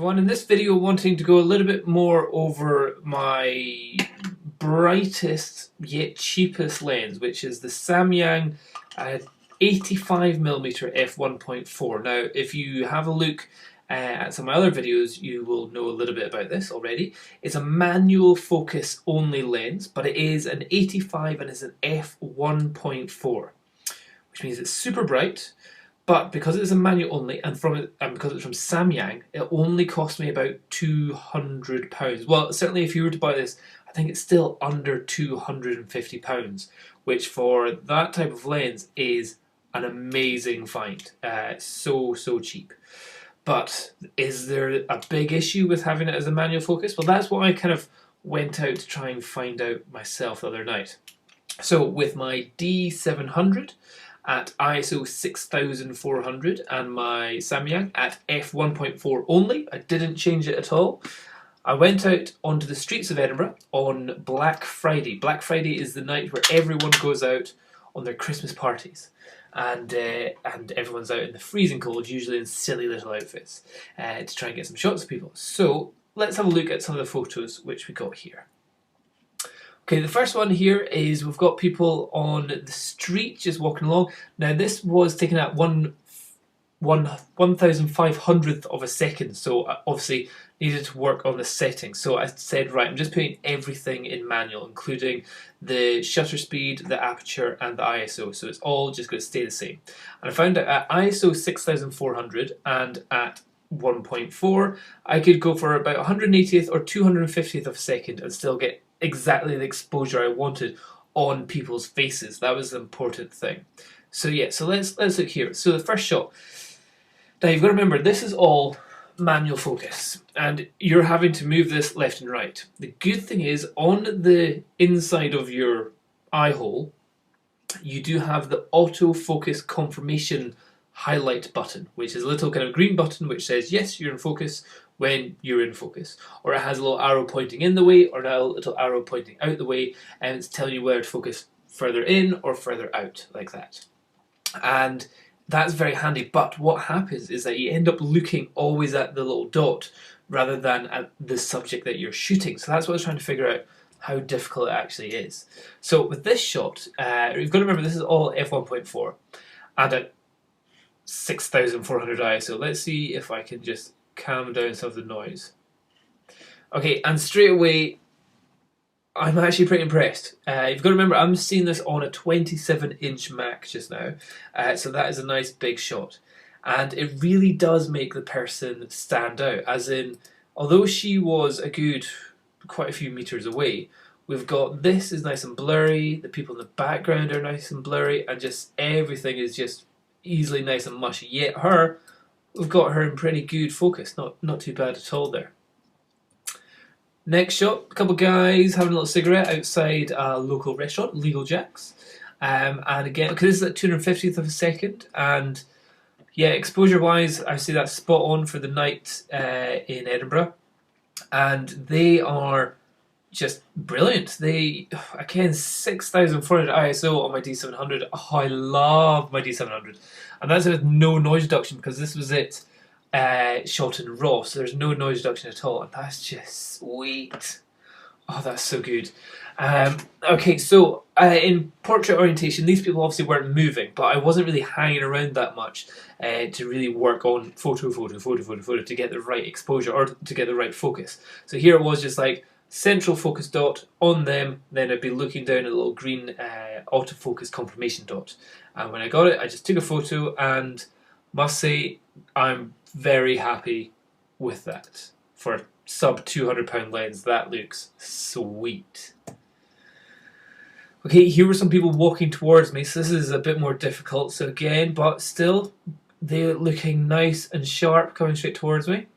everyone. In this video, wanting to go a little bit more over my brightest yet cheapest lens, which is the Samyang 85mm f1.4. Now, if you have a look at some of my other videos, you will know a little bit about this already. It's a manual focus only lens, but it is an 85 and it's an f1.4, which means it's super bright. But because it's a manual only, and because it's from Samyang, it only cost me about £200. Well, certainly if you were to buy this, I think it's still under £250, which for that type of lens is an amazing find. So cheap. But is there a big issue with having it as a manual focus? Well, that's what I kind of went out to try and find out myself the other night. So with my D700, at ISO 6400 and my Samyang at f1.4 only, I didn't change it at all. I went out onto the streets of Edinburgh on Black Friday. Black Friday is the night where everyone goes out on their Christmas parties, and everyone's out in the freezing cold, usually in silly little outfits, to try and get some shots of people. So let's have a look at some of the photos which we got here. Okay, the first one here is we've got people on the street just walking along. Now this was taken at 1/1500th of a second, so I obviously needed to work on the settings. So I said, right, I'm just putting everything in manual, including the shutter speed, the aperture, and the ISO. So it's all just going to stay the same. And I found out at ISO 6400 and at 1.4, I could go for about 180th or 250th of a second and still get exactly the exposure I wanted on people's faces. That was the important thing. So yeah, so let's look here. So the first shot. Now you've got to remember, this is all manual focus, and you're having to move this left and right. The good thing is, on the inside of your eye hole, you do have the autofocus confirmation highlight button, which is a little kind of green button which says yes, you're in focus when you're in focus, or it has a little arrow pointing in the way or a little arrow pointing out the way, and it's telling you whether to focus further in or further out, like that. And that's very handy, but what happens is that you end up looking always at the little dot rather than at the subject that you're shooting. So that's what I was trying to figure out, how difficult it actually is. So with this shot, you've got to remember this is all f1.4 and at 6400 ISO. Let's see if I can just calm down some of the noise. Okay, and straight away, I'm actually pretty impressed. You've got to remember, I'm seeing this on a 27-inch Mac just now, so that is a nice big shot. And it really does make the person stand out, as in, although she was quite a few meters away, we've got this is nice and blurry, the people in the background are nice and blurry, and just everything is just easily nice and mushy. Yet we've got her in pretty good focus, not too bad at all there. Next shot, a couple of guys having a little cigarette outside a local restaurant, Legal Jack's. And again, because this is at 250th of a second, and yeah, exposure wise, I see that's spot on for the night in Edinburgh. And they are just brilliant. They, again, 6400 ISO on my D700. Oh, I love my D700. And that's with no noise reduction, because this was it shot in RAW, so there's no noise reduction at all, and that's just sweet. Oh, that's so good. Okay, so in portrait orientation, these people obviously weren't moving, but I wasn't really hanging around that much to really work on photo to get the right exposure or to get the right focus. So here it was just like central focus dot on them, then I'd be looking down at a little green autofocus confirmation dot. And when I got it, I just took a photo, and must say I'm very happy with that. For a sub £200 lens, that looks sweet. Okay, here were some people walking towards me, so this is a bit more difficult. So again, but still, they're looking nice and sharp coming straight towards me.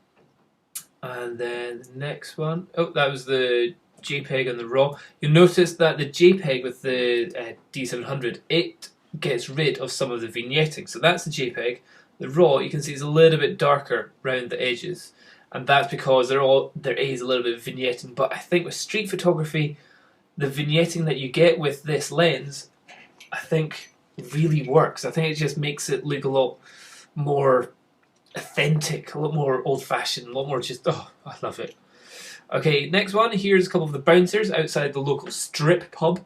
And then the next one, oh, that was the JPEG and the RAW. You'll notice that the JPEG with the D700, it gets rid of some of the vignetting. So that's the JPEG. The RAW, you can see, is a little bit darker around the edges, and that's because there is a little bit of vignetting. But I think with street photography, the vignetting that you get with this lens, I think really works. I think it just makes it look a lot more authentic, a lot more old-fashioned, a lot more just, oh, I love it. Okay, next one. Here's a couple of the bouncers outside the local strip pub,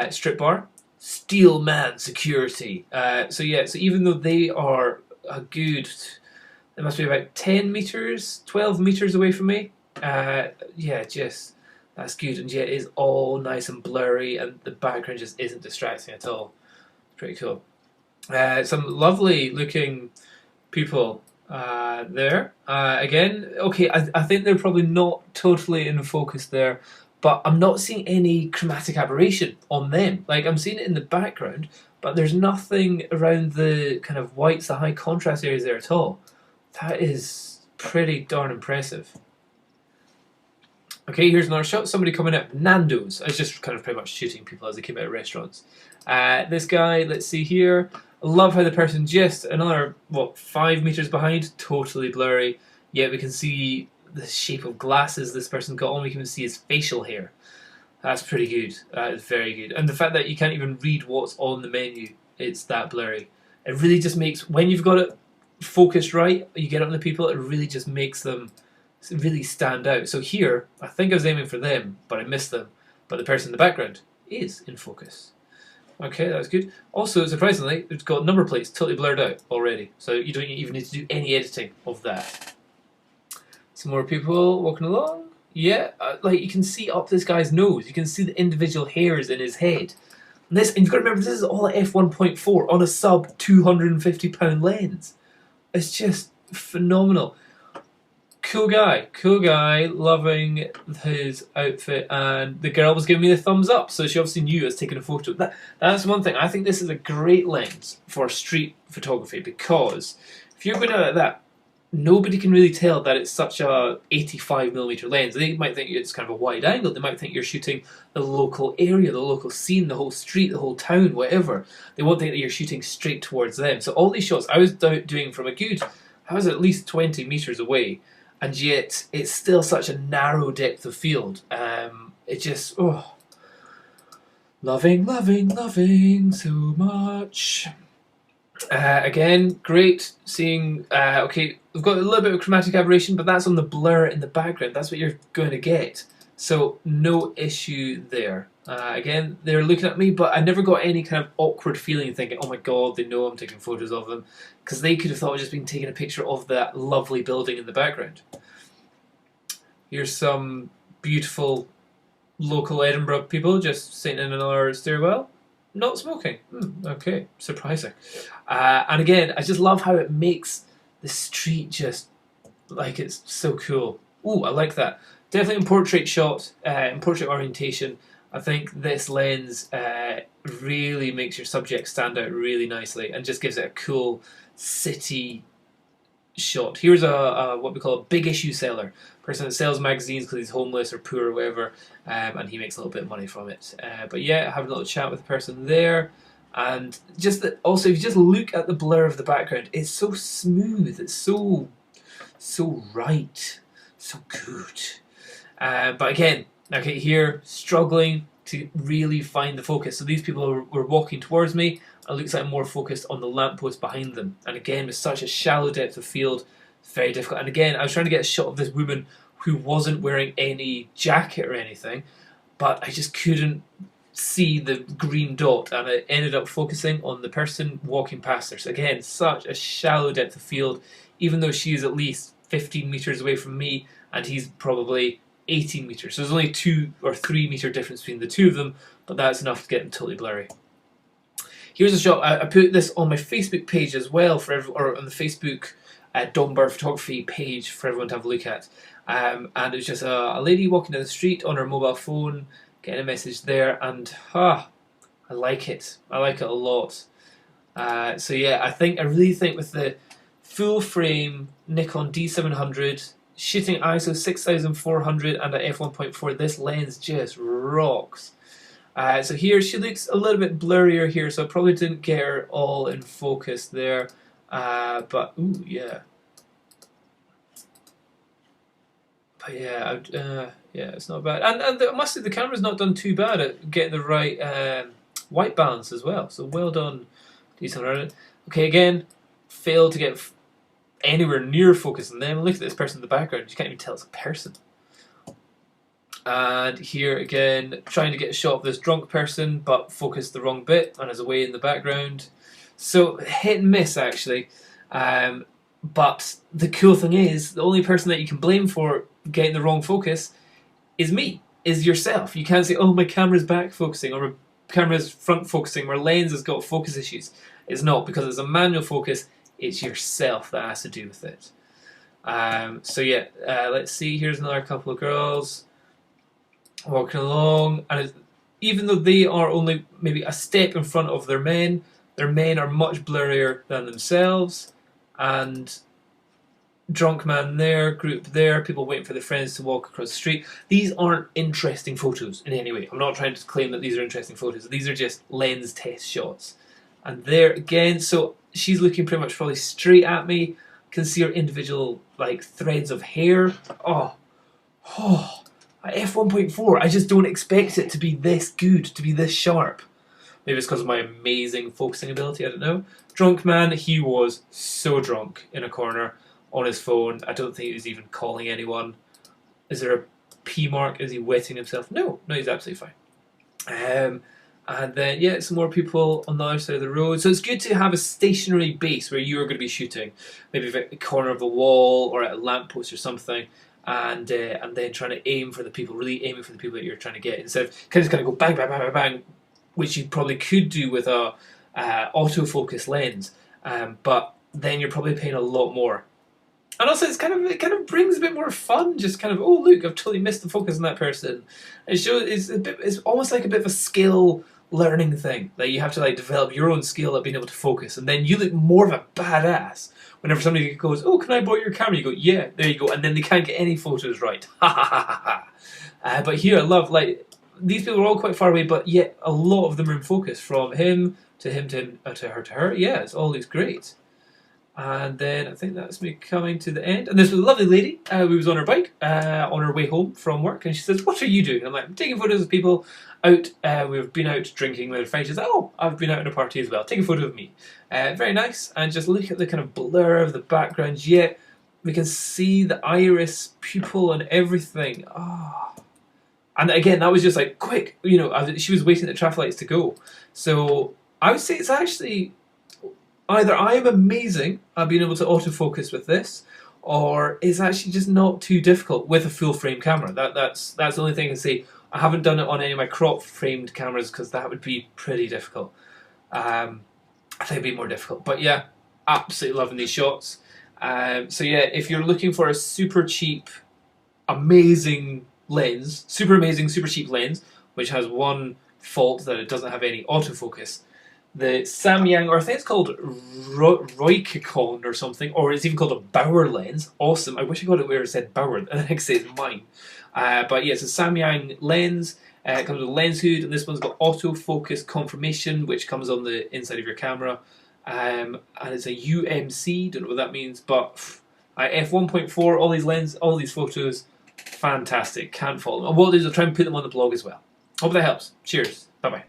strip bar. Steel Man Security. So yeah, so even though they are a good, they must be about 10 meters, 12 meters away from me. Yeah, just that's good, and yeah, it is all nice and blurry, and the background just isn't distracting at all. Pretty cool. Some lovely looking people there. Again, okay, I think they're probably not totally in focus there, but I'm not seeing any chromatic aberration on them. Like, I'm seeing it in the background, but there's nothing around the kind of whites, the high contrast areas there at all. That is pretty darn impressive. Okay, here's another shot. Somebody coming out of Nando's. I was just kind of pretty much shooting people as they came out of restaurants. This guy, let's see here. I love how the person just another, 5 meters behind, totally blurry. Yet we can see the shape of glasses this person got on. We can even see his facial hair. That's pretty good. That is very good. And the fact that you can't even read what's on the menu, it's that blurry. It really just makes, when you've got it focused right, you get it on the people, it really just makes them really stand out. So here, I think I was aiming for them, but I missed them. But the person in the background is in focus. Okay, that's good. Also, surprisingly, it's got number plates totally blurred out already. So you don't even need to do any editing of that. Some more people walking along. Yeah, like you can see up this guy's nose. You can see the individual hairs in his head. And you've got to remember, this is all at f1.4 on a sub £250 lens. It's just phenomenal. Cool guy, loving his outfit, and the girl was giving me the thumbs up, so she obviously knew I was taking a photo. That's one thing. I think this is a great lens for street photography, because if you're going out like that, nobody can really tell that it's such a 85mm lens. They might think it's kind of a wide angle. They might think you're shooting the local area, the local scene, the whole street, the whole town, whatever. They won't think that you're shooting straight towards them. So all these shots I was doing from I was at least 20 meters away. And yet, it's still such a narrow depth of field. It just, loving so much. Again, great seeing, okay, we've got a little bit of chromatic aberration, but that's on the blur in the background. That's what you're going to get. So, no issue there. Again, they're looking at me, but I never got any kind of awkward feeling thinking, oh my god, they know I'm taking photos of them. Because they could have thought I was just been taking a picture of that lovely building in the background. Here's some beautiful local Edinburgh people just sitting in another stairwell, not smoking. Okay, surprising. And again, I just love how it makes the street just, like, it's so cool. Ooh, I like that. Definitely in portrait shot, in portrait orientation, I think this lens really makes your subject stand out really nicely and just gives it a cool city shot. Here's a what we call a big issue seller, person that sells magazines because he's homeless or poor or whatever, and he makes a little bit of money from it. But yeah, having a little chat with the person there, and just that. Also, if you just look at the blur of the background, it's so smooth. It's so right, so good. But again, okay, here struggling to really find the focus. So these people were walking towards me. It looks like I'm more focused on the lamppost behind them. And again, with such a shallow depth of field, it's very difficult. And again, I was trying to get a shot of this woman who wasn't wearing any jacket or anything, but I just couldn't see the green dot, and I ended up focusing on the person walking past her. So again, such a shallow depth of field, even though she's at least 15 meters away from me, and he's probably 18 meters. So there's only 2 or 3 meter difference between the two of them, but that's enough to get them totally blurry. Here's a shot. I put this on my Facebook page as well for or on the Facebook Donbar Photography page for everyone to have a look at. And it was just a lady walking down the street on her mobile phone, getting a message there, and I like it. I like it a lot. So yeah, I really think with the full frame Nikon D700, shooting ISO 6400 and at f1.4, this lens just rocks. So here she looks a little bit blurrier here, so I probably didn't get her all in focus there. But ooh, yeah. But yeah, yeah, it's not bad. And I must say the camera's not done too bad at getting the right white balance as well. So well done, D700. Okay, again, failed to get anywhere near focus on them. Look at this person in the background. You can't even tell it's a person. And here again, trying to get a shot of this drunk person, but focus the wrong bit and is away in the background. So hit and miss actually. But the cool thing is, the only person that you can blame for getting the wrong focus is me, is yourself. You can't say, oh, my camera's back focusing, or my camera's front focusing, my lens has got focus issues. It's not, because it's a manual focus, it's yourself that has to do with it. So yeah, let's see, here's another couple of girls walking along, and even though they are only maybe a step in front of their men are much blurrier than themselves, and drunk man there, group there, people waiting for their friends to walk across the street. These aren't interesting photos in any way. I'm not trying to claim that these are interesting photos. These are just lens test shots. And there again, so she's looking pretty much probably straight at me. Can see her individual like threads of hair. Oh, at f1.4, I just don't expect it to be this good, to be this sharp. Maybe it's because of my amazing focusing ability, I don't know. Drunk man, he was so drunk in a corner on his phone. I don't think he was even calling anyone. Is there a P mark? Is he wetting himself? No, he's absolutely fine. And then, yeah, some more people on the other side of the road. So it's good to have a stationary base where you are going to be shooting. Maybe at the corner of a wall or at a lamppost or something. And then trying to aim for the people, really aiming for the people that you're trying to get. Instead of kind of go bang, bang, bang, bang, bang, which you probably could do with a autofocus lens. But then you're probably paying a lot more. And also, it kind of brings a bit more fun. Just kind of, oh look, I've totally missed the focus on that person. It's almost like a bit of a skill learning thing that you have to like develop your own skill at being able to focus, and then you look more of a badass whenever somebody goes, oh, can I borrow your camera? You go, yeah, there you go, and then they can't get any photos right. Ha ha ha ha ha. But here, I love like these people are all quite far away, but yet a lot of them are in focus. From him to him to her to her. Yeah, it all looks great. And then I think that's me coming to the end. And this was a lovely lady who was on her bike on her way home from work. And she says, what are you doing? And I'm like, I'm taking photos of people out. We've been out drinking with a friend. She says, oh, I've been out in a party as well. Take a photo of me. Very nice. And just look at the kind of blur of the background. Yet we can see the iris, pupil and everything. Oh. And again, that was just like quick. You know, she was waiting at the traffic lights to go. So I would say it's actually... either I am amazing at being able to autofocus with this, or it's actually just not too difficult with a full frame camera. That's the only thing I can say. I haven't done it on any of my crop framed cameras because that would be pretty difficult. I think it'd be more difficult. But yeah, absolutely loving these shots. So yeah, if you're looking for a super cheap, amazing lens, super amazing, super cheap lens, which has one fault that it doesn't have any autofocus, the Samyang, or I think it's called Roikikon or something, or it's even called a Bauer lens. Awesome. I wish I got it where it said Bauer, and then I could say it's mine. But yeah, it's a Samyang lens. It comes with a lens hood, and this one's got autofocus confirmation, which comes on the inside of your camera. And it's a UMC, don't know what that means, but f1.4, all these photos, fantastic. Can't fault them. And what I'll do is I'll try and put them on the blog as well. Hope that helps. Cheers. Bye-bye.